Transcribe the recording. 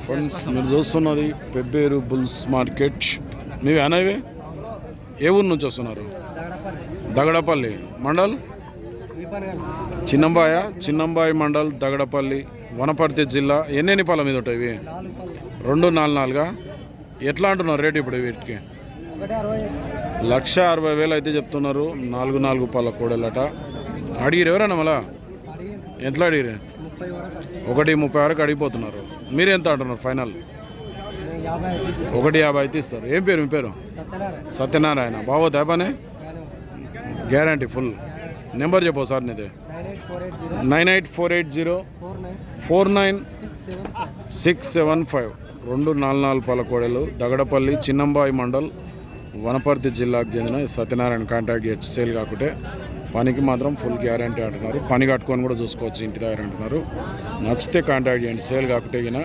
Friends మీరు చూస్తున్నది Pebbair bulls market. మీవి అనేవి ఏ ఊరు నుంచి వస్తున్నారు? దగడపల్లి మండల్, చిన్నంబాయి మండల్, దగడపల్లి, వనపర్తి జిల్లా. ఎన్ని పాల మీద ఉంటాయి ఇవి? 244. ఎట్లా అంటున్నారు రేటు ఇప్పుడు వీటికి? 1,60,000 అయితే చెప్తున్నారు. 4 పాల కోడలట. అడిగిరు ఎవరన్నా మళ్ళా? ఎట్లా అడిగిరు? 1,30 వరకు అడిగిపోతున్నారు. మీరు ఎంత అంటున్నారు ఫైనల్? 1,50 అయితే ఇస్తారు. ఏం పేరు మీ పేరు? సత్యనారాయణ. బాగోతా పని? Guarantee full. నెంబర్ చెప్పు సార్ నీది. 9848049675. 244 పాల కోడలు. దగడపల్లి, చిన్నంబాయి మండల్, వనపర్తి జిల్లాకు చెందిన సత్యనారాయణ. కాంటాక్ట్ చేయొచ్చు. సేల్ కాకుంటే పనికి మాత్రం ఫుల్ గ్యారంటీ అంటున్నారు. పని కట్టుకొని కూడా చూసుకోవచ్చు ఇంటి దగ్గర అంటున్నారు. నచ్చితే కాంటాక్ట్ చేయండి. సేల్ కాకుంటే గిన